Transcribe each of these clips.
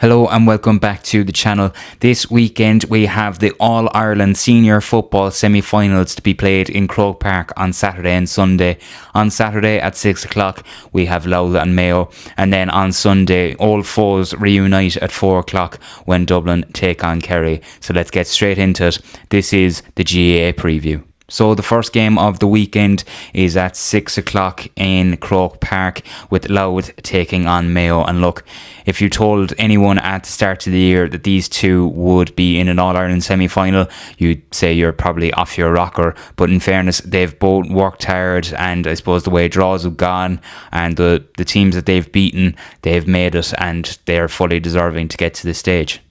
Hello and welcome back to the channel. This weekend we have the All-Ireland Senior Football semi-finals to be played in Croke Park on Saturday and Sunday. On Saturday at 6 o'clock we have Louth and Mayo, and then on Sunday old foes reunite at 4 o'clock when Dublin take on Kerry. So let's get straight into it. This is the GAA preview. So the first game of the weekend is at 6 o'clock in Croke Park with Louth taking on Mayo. And look, if you told anyone at the start of the year that these two would be in an All-Ireland semi-final, you'd say you're probably off your rocker. But in fairness, they've both worked hard, and I suppose the way draws have gone and the teams that they've beaten, they've made it, and they're fully deserving to get to this stage.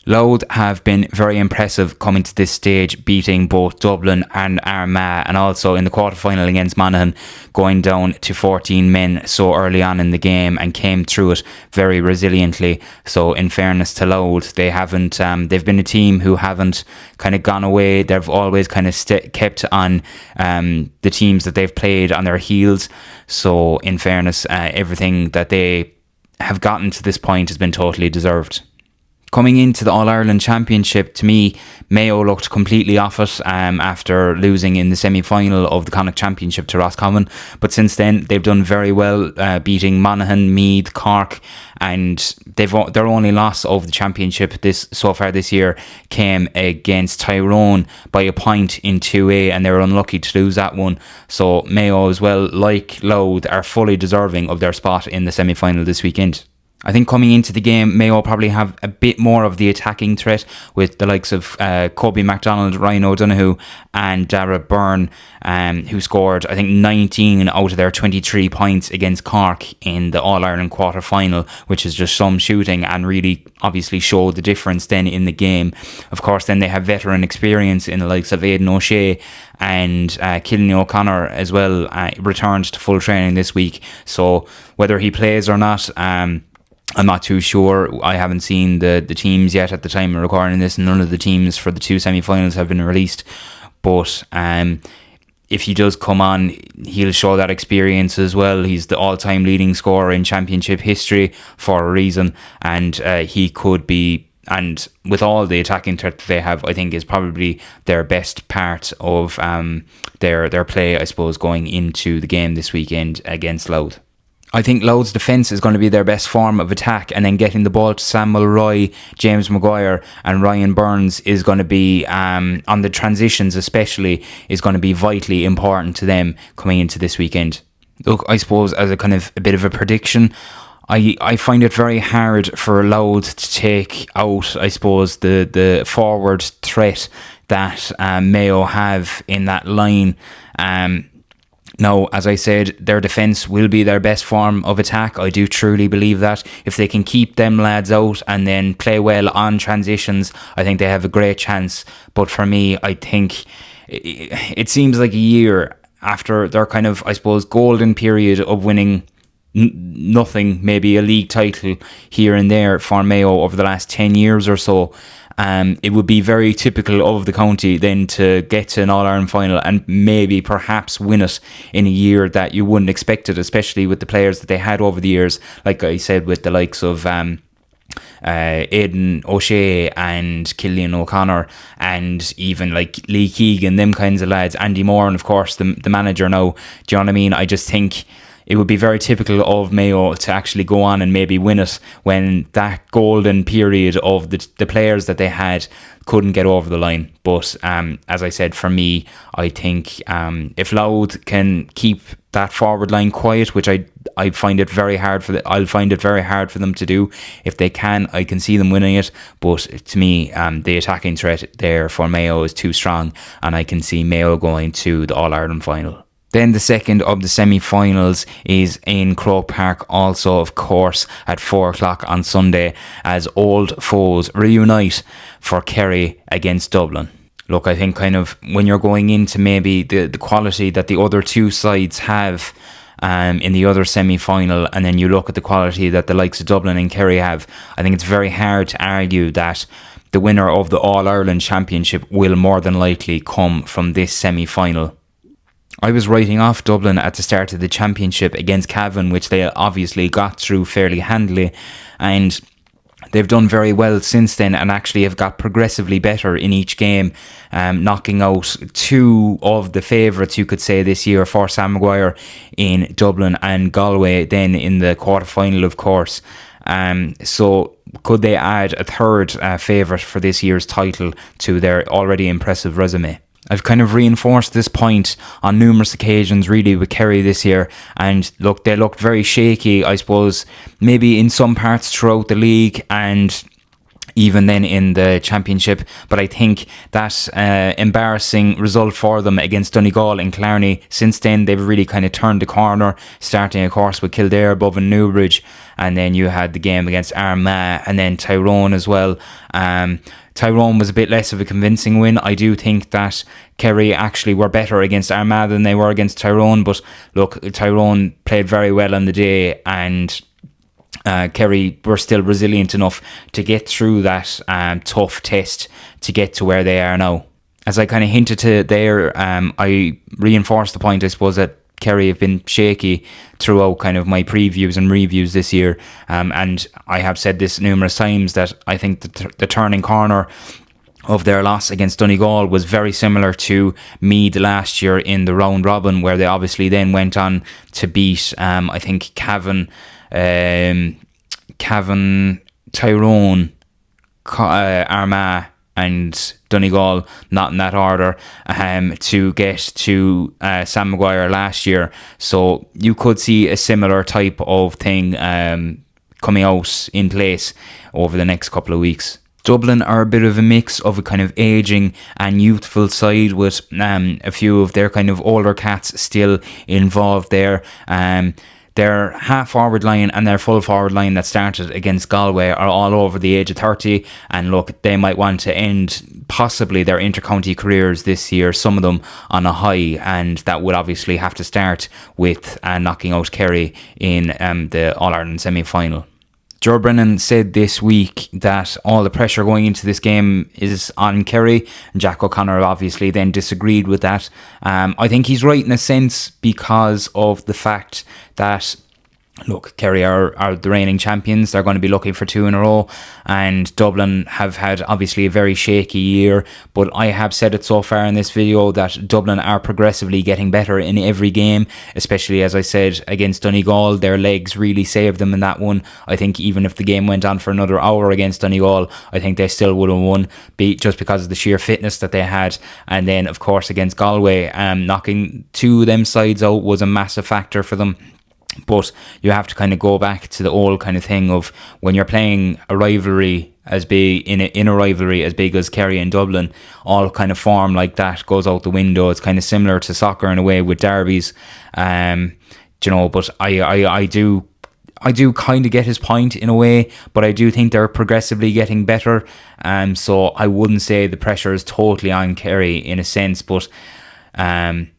Louth have been very impressive coming to this stage, beating both Dublin and Armagh, and also in the quarter-final against Monaghan, going down to 14 men so early on in the game and came through it very resiliently. So in fairness to Louth, they haven't they've been a team who haven't kind of gone away. They've always kind of kept on the teams that they've played on their heels. So in fairness, everything that they have gotten to this point has been totally deserved. Coming into the All-Ireland Championship, to me, Mayo looked completely off it after losing in the semi-final of the Connacht Championship to Roscommon. But since then, they've done very well, beating Monaghan, Meath, Cork, and their only loss of the championship so far this year came against Tyrone by a point in 2A, and they were unlucky to lose that one. So Mayo as well, like Louth, are fully deserving of their spot in the semi-final this weekend. I think coming into the game, Mayo probably have a bit more of the attacking threat with the likes of Kobe MacDonald, Ryan O'Donoghue and Dara Byrne, who scored, I think, 19 out of their 23 points against Cork in the All-Ireland quarter-final, which is just some shooting and really obviously showed the difference then in the game. Of course, then they have veteran experience in the likes of Aidan O'Shea, and Killian O'Connor as well returned to full training this week. So whether he plays or not, I'm not too sure. I haven't seen the teams yet at the time of recording this, and none of the teams for the two semi-finals have been released. But if he does come on, he'll show that experience as well. He's the all-time leading scorer in championship history for a reason, and he could be, and with all the attacking threat that they have, I think is probably their best part of their play, I suppose, going into the game this weekend against Louth. I think Louth's defence is going to be their best form of attack, and then getting the ball to Sam Maguire, James Maguire and Ryan Burns is going to be, on the transitions especially, is going to be vitally important to them coming into this weekend. Look, I suppose as a kind of a bit of a prediction, I find it very hard for Louth to take out, I suppose, the forward threat that Mayo have in that line. Now, as I said, their defence will be their best form of attack. I do truly believe that. If they can keep them lads out and then play well on transitions, I think they have a great chance. But for me, I think it seems like a year after their kind of, I suppose, golden period of winning nothing, maybe a league title here and there for Mayo over the last 10 years or so. It would be very typical of the county then to get to an All-Ireland final and maybe perhaps win it in a year that you wouldn't expect it, especially with the players that they had over the years, like I said, with the likes of Aidan O'Shea and Killian O'Connor, and even like Lee Keegan, them kinds of lads, Andy Moore, and of course the manager now. Do you know what I mean? I just think it would be very typical of Mayo to actually go on and maybe win it when that golden period of the players that they had couldn't get over the line. But as I said, for me, I think if Louth can keep that forward line quiet, which I find it very hard I'll find it very hard for them to do. If they can, I can see them winning it. But to me, the attacking threat there for Mayo is too strong, and I can see Mayo going to the All-Ireland final. Then the second of the semi-finals is in Croke Park, also of course at 4 o'clock on Sunday, as old foes reunite for Kerry against Dublin. Look, I think kind of when you're going into maybe the quality that the other two sides have in the other semi-final, and then you look at the quality that the likes of Dublin and Kerry have, I think it's very hard to argue that the winner of the All-Ireland Championship will more than likely come from this semi-final. I was writing off Dublin at the start of the championship against Cavan, which they obviously got through fairly handily, and they've done very well since then and actually have got progressively better in each game, knocking out two of the favourites, you could say, this year for Sam Maguire in Dublin and Galway then in the quarter-final, of course. So could they add a third favourite for this year's title to their already impressive resume? I've kind of reinforced this point on numerous occasions really with Kerry this year, and look, they looked very shaky, I suppose, maybe in some parts throughout the league and even then in the championship, but I think that embarrassing result for them against Donegal in Clarny, since then they've really kind of turned the corner, starting of course with Kildare above in Newbridge, and then you had the game against Armagh and then Tyrone as well. Tyrone was a bit less of a convincing win. I do think that Kerry actually were better against Armagh than they were against Tyrone, but look, Tyrone played very well on the day, and Kerry were still resilient enough to get through that tough test to get to where they are now. As I kind of hinted to there, I reinforced the point, I suppose, that Kerry have been shaky throughout kind of my previews and reviews this year, and I have said this numerous times that I think the turning corner of their loss against Donegal was very similar to Meath last year in the round robin, where they obviously then went on to beat I think Cavan, Tyrone, Armagh and Donegal, not in that order, to get to Sam Maguire last year. So you could see a similar type of thing coming out in place over the next couple of weeks. Dublin are a bit of a mix of a kind of ageing and youthful side with a few of their kind of older cats still involved there. Their half-forward line and their full-forward line that started against Galway are all over the age of 30, and look, they might want to end possibly their inter-county careers this year, some of them on a high, and that would obviously have to start with knocking out Kerry in the All-Ireland semi-final. Joe Brennan said this week that all the pressure going into this game is on Kerry. Jack O'Connor obviously then disagreed with that. I think he's right in a sense because of the fact that, look, Kerry are the reigning champions. They're going to be looking for 2 in a row, and Dublin have had obviously a very shaky year, but I have said it so far in this video that Dublin are progressively getting better in every game, especially, as I said, against Donegal. Their legs really saved them in that one. I think even if the game went on for another hour against Donegal, I think they still would have won, just because of the sheer fitness that they had. And then of course against Galway, knocking 2 of them sides out was a massive factor for them. But you have to kind of go back to the old kind of thing of when you're playing a rivalry as big in a rivalry as big as Kerry and Dublin, all kind of form like that goes out the window. It's kind of similar to soccer in a way with derbies, but I do kind of get his point in a way, but I do think they're progressively getting better. So I wouldn't say the pressure is totally on Kerry in a sense, but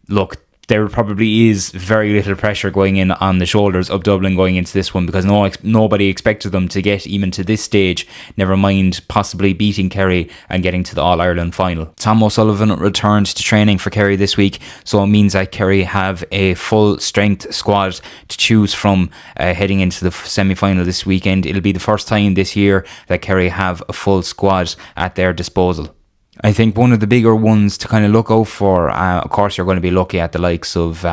look, there probably is very little pressure going in on the shoulders of Dublin going into this one, because nobody expected them to get even to this stage, never mind possibly beating Kerry and getting to the All-Ireland final. Tom O'Sullivan returned to training for Kerry this week, so it means that Kerry have a full strength squad to choose from heading into the semi-final this weekend. It'll be the first time this year that Kerry have a full squad at their disposal. I think one of the bigger ones to kind of look out for, of course you're going to be looking at the likes of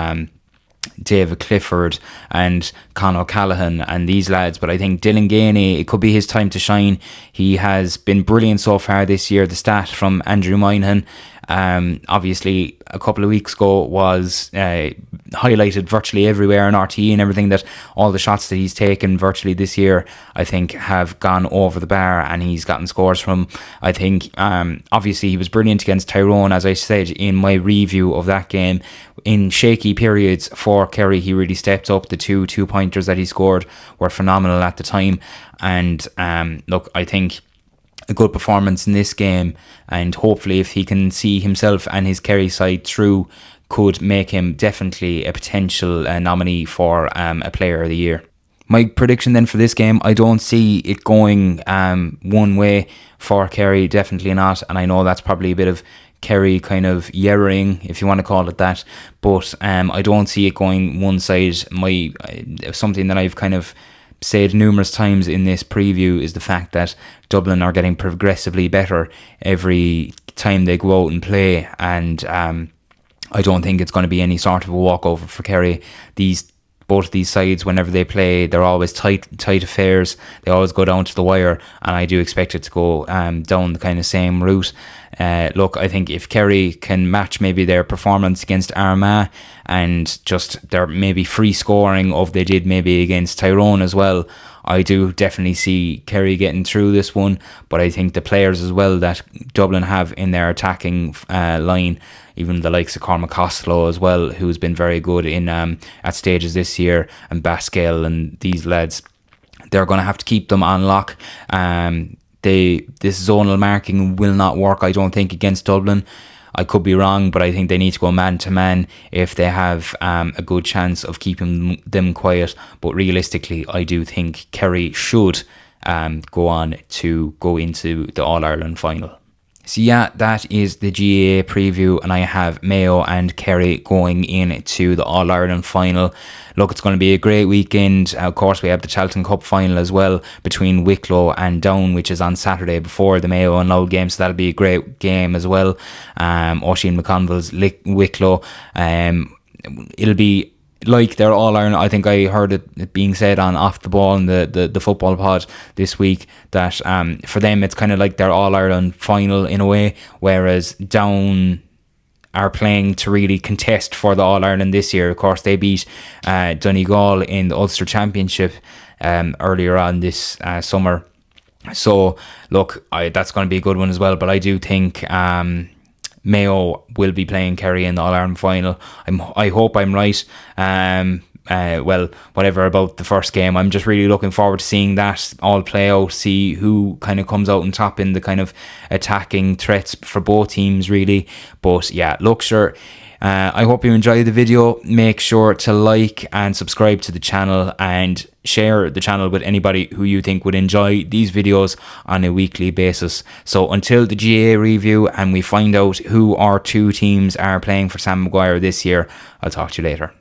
David Clifford and Con O'Callaghan and these lads, but I think Dylan Gainey, it could be his time to shine. He has been brilliant so far this year. The stat from Andrew Moynihan, obviously a couple of weeks ago, was highlighted virtually everywhere on RTE and everything, that all the shots that he's taken virtually this year, I think, have gone over the bar, and he's gotten scores from, I think, obviously he was brilliant against Tyrone, as I said in my review of that game. In shaky periods for Kerry, he really stepped up. The two pointers that he scored were phenomenal at the time, and look, I think a good performance in this game, and hopefully if he can see himself and his Kerry side through, could make him definitely a potential nominee for a player of the year. My prediction then for this game, I don't see it going one way for Kerry, definitely not, and I know that's probably a bit of Kerry kind of yerring, if you want to call it that, but I don't see it going one side. Something that I've kind of said numerous times in this preview is the fact that Dublin are getting progressively better every time they go out and play, and I don't think it's going to be any sort of a walkover for Kerry. Both of these sides, whenever they play, they're always tight affairs. They always go down to the wire, and I do expect it to go down the kind of same route. Look, I think if Kerry can match maybe their performance against Armagh and just their maybe free scoring of they did maybe against Tyrone as well, I do definitely see Kerry getting through this one. But I think the players as well that Dublin have in their attacking line, even the likes of Cormac Costello as well, who's been very good in at stages this year, and Basquel and these lads, they're going to have to keep them on lock. This zonal marking will not work, I don't think, against Dublin. I could be wrong, but I think they need to go man to man if they have a good chance of keeping them quiet. But realistically, I do think Kerry should go on to go into the All-Ireland final. So yeah, that is the GAA preview, and I have Mayo and Kerry going into the All-Ireland final. Look, it's going to be a great weekend. Of course, we have the Charlton Cup final as well between Wicklow and Down, which is on Saturday before the Mayo and Louth game, so that'll be a great game as well. Oisin McConville's Wicklow. It'll be like they're all Ireland. I think I heard it being said on Off the Ball in the football pod this week that for them it's kind of like their All Ireland final in a way, whereas Down are playing to really contest for the All Ireland this year. Of course, they beat Donegal in the Ulster Championship earlier on this summer. So look, that's going to be a good one as well. But I do think Mayo will be playing Kerry in the All-Ireland final. I hope I'm right. Well, whatever about the first game, I'm just really looking forward to seeing that all play out, see who kind of comes out on top in the kind of attacking threats for both teams, really. But yeah, look, sure. I hope you enjoyed the video. Make sure to like and subscribe to the channel, and share the channel with anybody who you think would enjoy these videos on a weekly basis. So until the GAA review and we find out who our two teams are playing for Sam Maguire this year, I'll talk to you later.